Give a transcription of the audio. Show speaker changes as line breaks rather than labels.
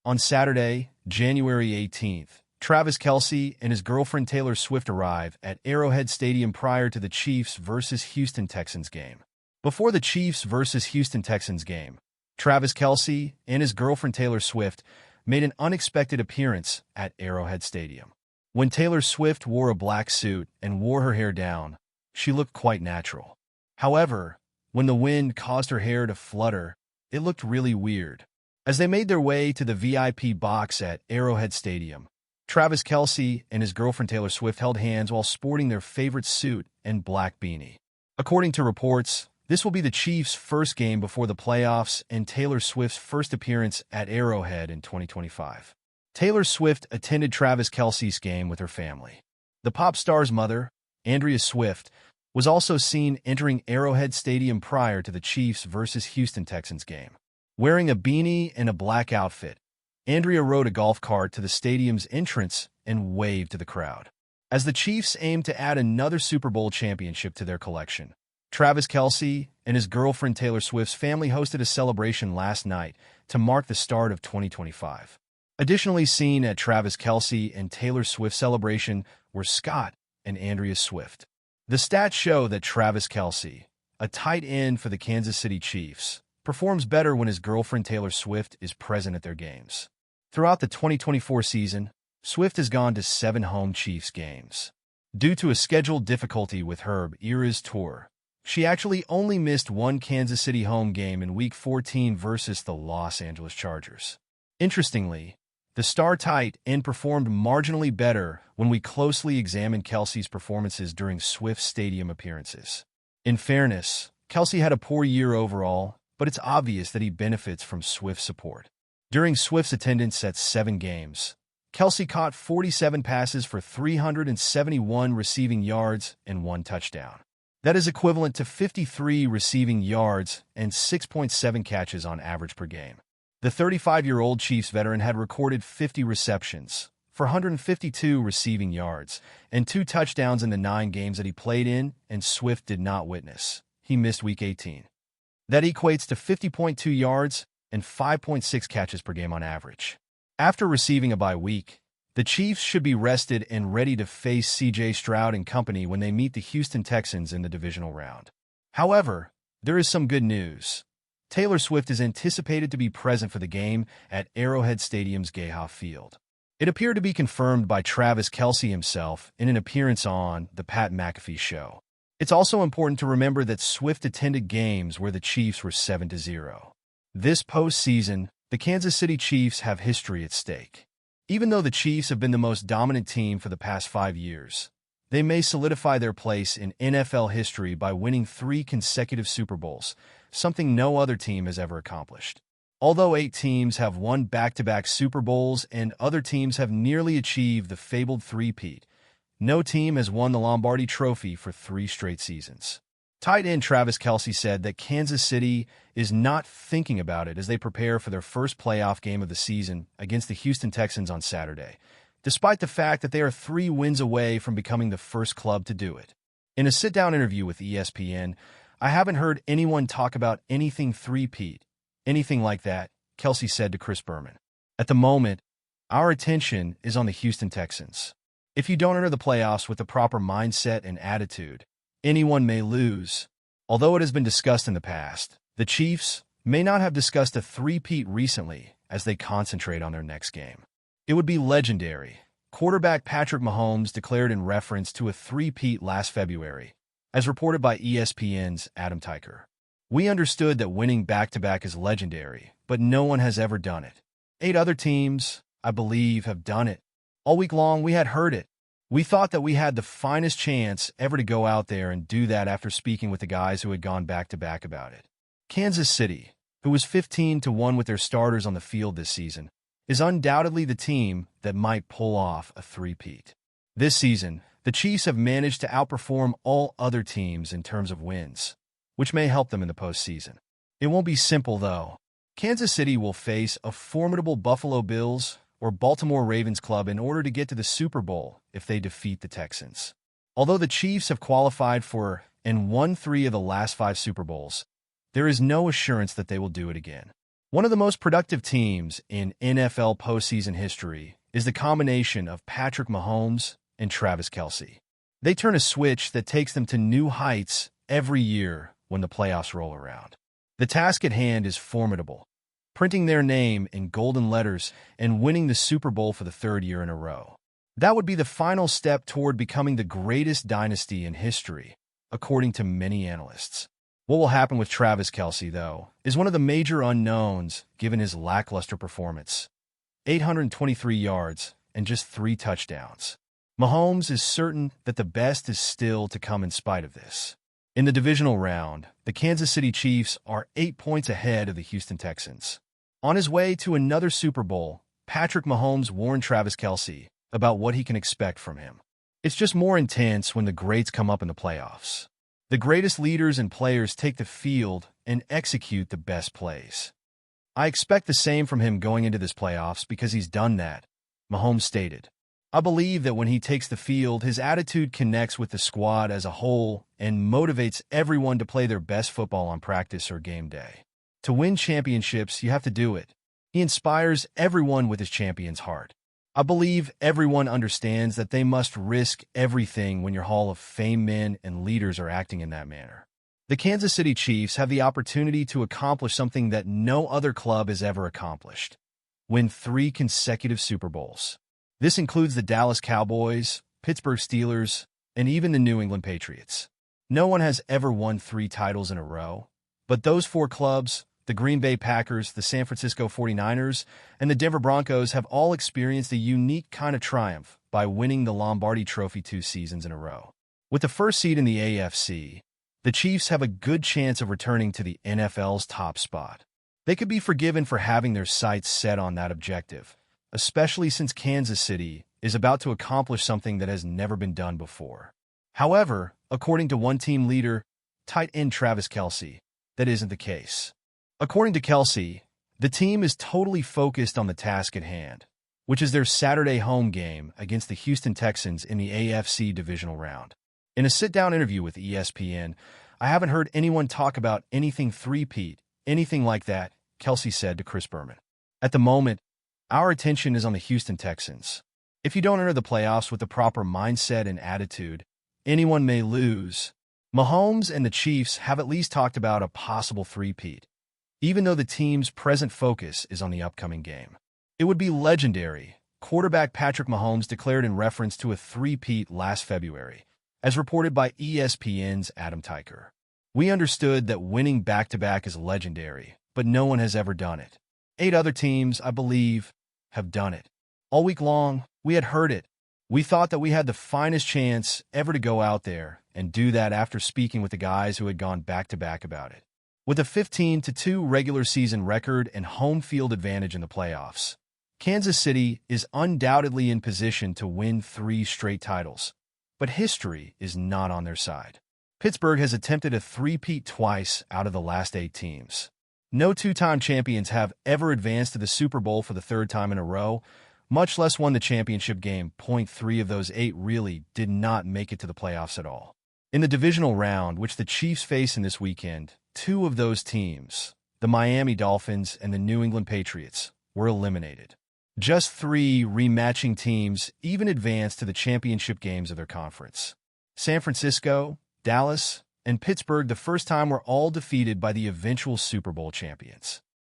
On Saturday, January 18th, Travis Kelce and his girlfriend Taylor Swift arrive at Arrowhead Stadium prior to the Chiefs vs. Houston Texans game. Before the Chiefs vs. Houston Texans game, Travis Kelce and his girlfriend Taylor Swift made an unexpected appearance at Arrowhead Stadium. When Taylor Swift wore a black suit and wore her hair down, she looked quite natural. However, when the wind caused her hair to flutter, it looked really weird. As they made their way to the VIP box at Arrowhead Stadium, Travis Kelce and his girlfriend Taylor Swift held hands while sporting their favorite suit and black beanie. According to reports, this will be the Chiefs' first game before the playoffs and Taylor Swift's first appearance at Arrowhead in 2025. Taylor Swift attended Travis Kelce's game with her family. The pop star's mother, Andrea Swift, was also seen entering Arrowhead Stadium prior to the Chiefs vs. Houston Texans game. Wearing a beanie and a black outfit, Andrea rode a golf cart to the stadium's entrance and waved to the crowd. As the Chiefs aimed to add another Super Bowl championship to their collection, Travis Kelce and his girlfriend Taylor Swift's family hosted a celebration last night to mark the start of 2025. Additionally seen at Travis Kelce and Taylor Swift's celebration were Scott and Andrea Swift. The stats show that Travis Kelce, a tight end for the Kansas City Chiefs, performs better when his girlfriend Taylor Swift is present at their games. Throughout the 2024 season, Swift has gone to 7 home Chiefs games. Due to a scheduled difficulty with her Eras tour, she actually only missed one Kansas City home game in Week 14 versus the Los Angeles Chargers. Interestingly, the star tight end performed marginally better when we closely examined Kelce's performances during Swift's stadium appearances. In fairness, Kelce had a poor year overall, but it's obvious that he benefits from Swift's support. During Swift's attendance at 7 games, Kelce caught 47 passes for 371 receiving yards and 1 touchdown. That is equivalent to 53 receiving yards and 6.7 catches on average per game. The 35-year-old Chiefs veteran had recorded 50 receptions for 152 receiving yards and 2 touchdowns in the 9 games that he played in, and Swift did not witness. He missed Week 18. That equates to 50.2 yards and 5.6 catches per game on average. After receiving a bye week, the Chiefs should be rested and ready to face C.J. Stroud and company when they meet the Houston Texans in the divisional round. However, there is some good news. Taylor Swift is anticipated to be present for the game at Arrowhead Stadium's GF Field. It appeared to be confirmed by Travis Kelce himself in an appearance on The Pat McAfee Show. It's also important to remember that Swift attended games where the Chiefs were 7-0. This postseason, the Kansas City Chiefs have history at stake. Even though the Chiefs have been the most dominant team for the past 5 years, they may solidify their place in NFL history by winning 3 consecutive Super Bowls, something no other team has ever accomplished. Although 8 teams have won back-to-back Super Bowls and other teams have nearly achieved the fabled three-peat, no team has won the Lombardi Trophy for 3 straight seasons. Tight end Travis Kelce said that Kansas City is not thinking about it as they prepare for their first playoff game of the season against the Houston Texans on Saturday, despite the fact that they are 3 wins away from becoming the first club to do it. In a sit-down interview with ESPN, "I haven't heard anyone talk about anything three-peat, anything like that," Kelce said to Chris Berman. "At the moment, our attention is on the Houston Texans. If you don't enter the playoffs with the proper mindset and attitude, anyone may lose." Although it has been discussed in the past, the Chiefs may not have discussed a three-peat recently as they concentrate on their next game. "It would be legendary," quarterback Patrick Mahomes declared in reference to a three-peat last February, as reported by ESPN's Adam Teicher. "We understood that winning back-to-back is legendary, but no one has ever done it. 8 other teams, I believe, have done it. All week long we had heard it. We thought that we had the finest chance ever to go out there and do that after speaking with the guys who had gone back-to-back about it." Kansas City, who was 15-1 with their starters on the field this season, is undoubtedly the team that might pull off a three-peat. This season, the Chiefs have managed to outperform all other teams in terms of wins, which may help them in the postseason. It won't be simple, though. Kansas City will face a formidable Buffalo Bills or Baltimore Ravens club in order to get to the Super Bowl if they defeat the Texans. Although the Chiefs have qualified for and won 3 of the last 5 Super Bowls, there is no assurance that they will do it again. One of the most productive teams in NFL postseason history is the combination of Patrick Mahomes and Travis Kelce. They turn a switch that takes them to new heights every year when the playoffs roll around. The task at hand is formidable, printing their name in golden letters and winning the Super Bowl for the third year in a row. That would be the final step toward becoming the greatest dynasty in history, according to many analysts. What will happen with Travis Kelce, though, is one of the major unknowns given his lackluster performance. 823 yards and just 3 touchdowns. Mahomes is certain that the best is still to come in spite of this. In the divisional round, the Kansas City Chiefs are 8 points ahead of the Houston Texans. On his way to another Super Bowl, Patrick Mahomes warned Travis Kelce about what he can expect from him. It's just more intense when the greats come up in the playoffs. The greatest leaders and players take the field and execute the best plays. I expect the same from him going into this playoffs because he's done that, Mahomes stated. I believe that when he takes the field, his attitude connects with the squad as a whole and motivates everyone to play their best football on practice or game day. To win championships, you have to do it. He inspires everyone with his champion's heart. I believe everyone understands that they must risk everything when your Hall of Fame men and leaders are acting in that manner. The Kansas City Chiefs have the opportunity to accomplish something that no other club has ever accomplished: win 3 consecutive Super Bowls. This includes the Dallas Cowboys, Pittsburgh Steelers, and even the New England Patriots. No one has ever won 3 titles in a row, but those 4 clubs, the Green Bay Packers, the San Francisco 49ers, and the Denver Broncos, have all experienced a unique kind of triumph by winning the Lombardi Trophy 2 seasons in a row. With the first seed in the AFC, the Chiefs have a good chance of returning to the NFL's top spot. They could be forgiven for having their sights set on that objective, especially since Kansas City is about to accomplish something that has never been done before. However, according to one team leader, tight end Travis Kelce, that isn't the case. According to Kelce, the team is totally focused on the task at hand, which is their Saturday home game against the Houston Texans in the AFC divisional round. In a sit-down interview with ESPN, I haven't heard anyone talk about anything three-peat, anything like that, Kelce said to Chris Berman. At the moment, our attention is on the Houston Texans. If you don't enter the playoffs with the proper mindset and attitude, anyone may lose. Mahomes and the Chiefs have at least talked about a possible three-peat, even though the team's present focus is on the upcoming game. It would be legendary, quarterback Patrick Mahomes declared in reference to a three-peat last February, as reported by ESPN's Adam Teicher. We understood that winning back-to-back is legendary, but no one has ever done it. 8 other teams, I believe, have done it. All week long, we had heard it. We thought that we had the finest chance ever to go out there and do that after speaking with the guys who had gone back-to-back about it. With a 15-2 regular season record and home field advantage in the playoffs, Kansas City is undoubtedly in position to win 3 straight titles, but history is not on their side. Pittsburgh has attempted a three-peat twice out of the last 8 teams. No 2-time champions have ever advanced to the Super Bowl for the 3rd time in a row, much less won the championship game. 3 of those 8 really did not make it to the playoffs at all. In the divisional round, which the Chiefs face in this weekend, 2 of those teams, the Miami Dolphins and the New England Patriots, were eliminated. Just 3 rematching teams even advanced to the championship games of their conference. San Francisco, Dallas, and Pittsburgh the first time were all defeated by the eventual Super Bowl champions.